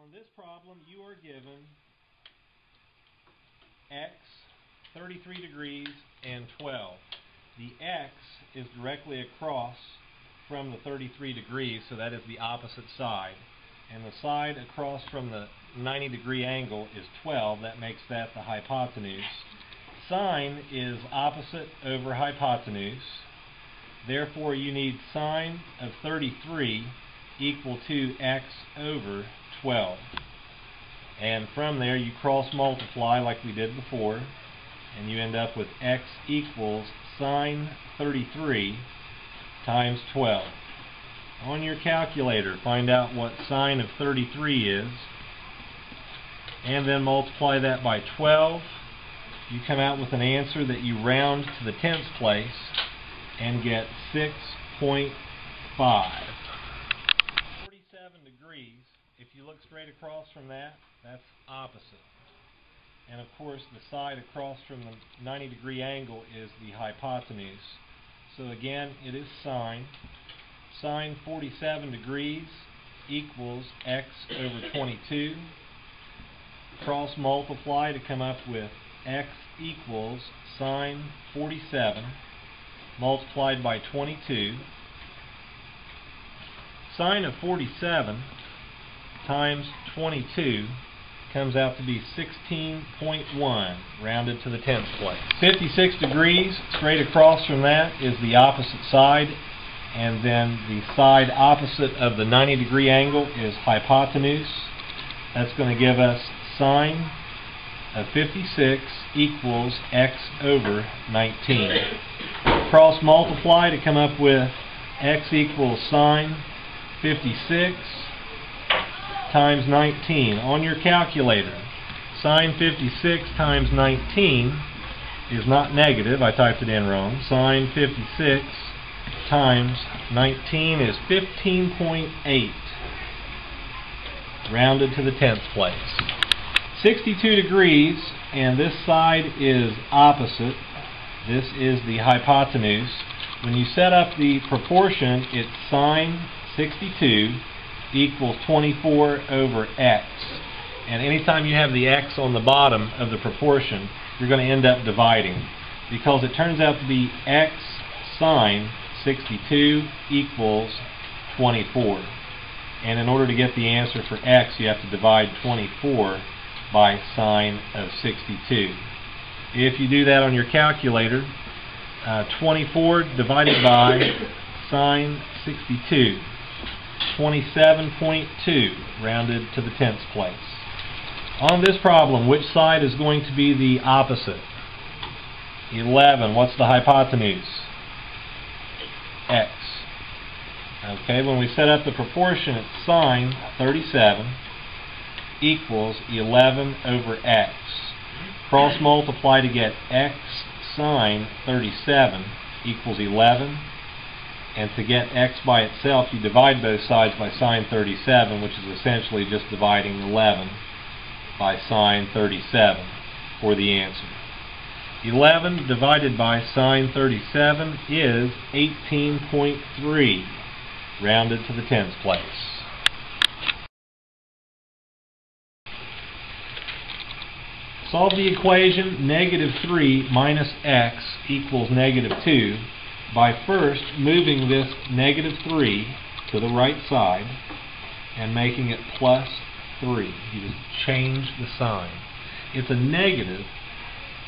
On this problem, you are given x, 33 degrees, and 12. The x is directly across from the 33 degrees, so that is the opposite side. And the side across from the 90-degree angle is 12. That makes that the hypotenuse. Sine is opposite over hypotenuse. Therefore, you need sine of 33 equal to x over 12. And from there, you cross multiply like we did before, and you end up with x equals sine 33 times 12. On your calculator, find out what sine of 33 is, and then multiply that by 12. You come out with an answer that you round to the tenths place and get 6.5. 47 degrees, if you look straight across from that, that's opposite. And of course, the side across from the 90-degree angle is the hypotenuse. So again, it is sine. Sine 47 degrees equals x over 22. Cross multiply to come up with x equals sine 47 multiplied by 22. Sine of 47 times 22 comes out to be 16.1, rounded to the tenth place. 56 degrees, straight across from that is the opposite side, and then the side opposite of the 90-degree angle is hypotenuse. That's going to give us sine of 56 equals x over 19. Cross multiply to come up with x equals sine 56 times 19. On your calculator, sine 56 times 19 is not negative. I typed it in wrong. Sine 56 times 19 is 15.8, rounded to the tenths place. 62 degrees, and this side is opposite. This is the hypotenuse. When you set up the proportion, it's sine 62 equals 24 over x. And anytime you have the x on the bottom of the proportion, you're going to end up dividing, because it turns out to be x sine 62 equals 24. And in order to get the answer for x, you have to divide 24 by sine of 62. If you do that on your calculator, 24 divided by sine 62, 27.2, rounded to the tenths place. On this problem, which side is going to be the opposite? 11. What's the hypotenuse? X. Okay, when we set up the proportion, it's sine 37 equals 11 over x. Cross multiply to get x sine 37 equals 11. And to get x by itself, you divide both sides by sine 37, which is essentially just dividing 11 by sine 37 for the answer. 11 divided by sine 37 is 18.3, rounded to the tenths place. Solve the equation negative 3 minus x equals negative 2 by first moving this negative 3 to the right side and making it plus 3. You just change the sign. It's a negative,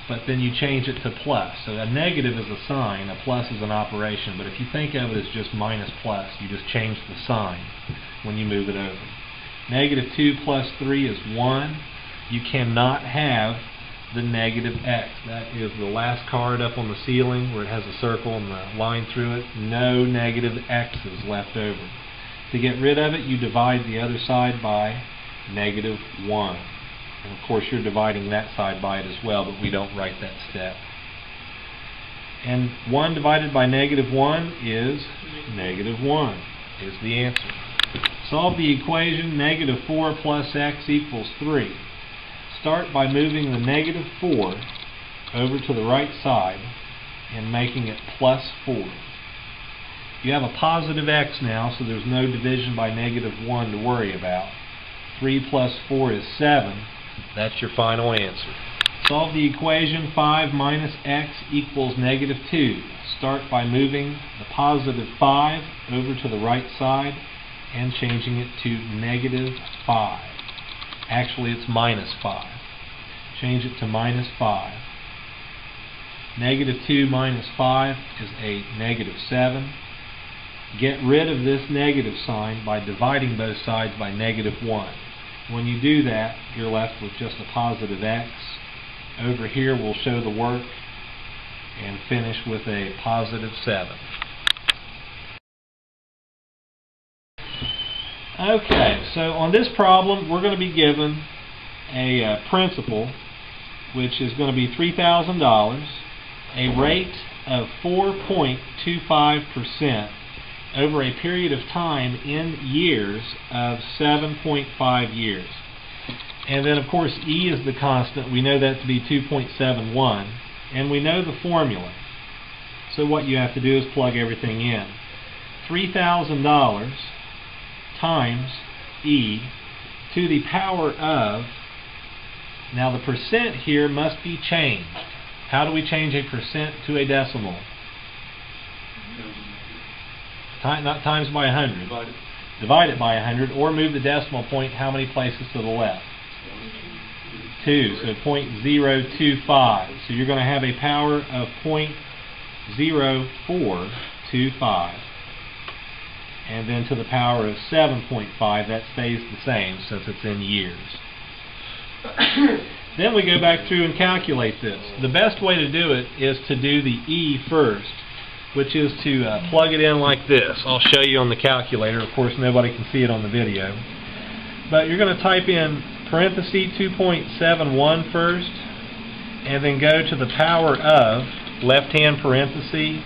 but then you change it to plus. So a negative is a sign, a plus is an operation, but if you think of it as just minus plus, you just change the sign when you move it over. Negative 2 plus 3 is 1. You cannot have the negative x. That is the last card up on the ceiling where it has a circle and the line through it. No negative x's left over. To get rid of it, you divide the other side by negative 1. And of course you're dividing that side by it as well, but we don't write that step. And 1 divided by negative 1 is negative 1, is the answer. Solve the equation negative 4 plus x equals 3. Start by moving the negative 4 over to the right side and making it plus 4. You have a positive x now, so there's no division by negative 1 to worry about. 3 plus 4 is 7. That's your final answer. Solve the equation 5 minus x equals negative 2. Start by moving the positive 5 over to the right side and changing it to negative 5. Actually, it's minus 5. Change it to minus 5. Negative 2 minus 5 is a negative 7. Get rid of this negative sign by dividing both sides by negative 1. When you do that, you're left with just a positive x. Over here we'll show the work and finish with a positive 7. Okay, so on this problem we're going to be given a principal which is going to be $3,000, a rate of 4.25% over a period of time in years of 7.5 years. And then of course E is the constant. We know that to be 2.71, and we know the formula. So what you have to do is plug everything in. $3,000 times E to the power of, now the percent here must be changed. How do we change a percent to a decimal? Not times by 100. Divide it by 100, or move the decimal point how many places to the left? 2, so 0.025. So you're going to have a power of 0.0425. And then to the power of 7.5, that stays the same since it's in years. Then we go back through and calculate this. The best way to do it is to do the E first, which is to plug it in like this. I'll show you on the calculator. Of course, nobody can see it on the video. But you're going to type in parenthesis 2.71 first, and then go to the power of, left-hand parenthesis,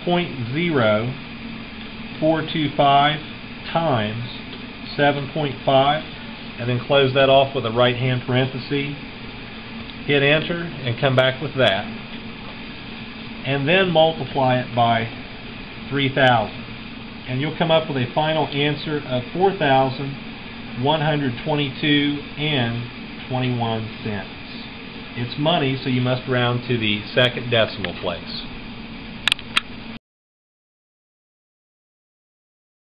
0.0425 times 7.5, and then close that off with a right-hand parenthesis. Hit enter and come back with that. And then multiply it by 3,000. And you'll come up with a final answer of $4,122.21. It's money, so you must round to the second decimal place.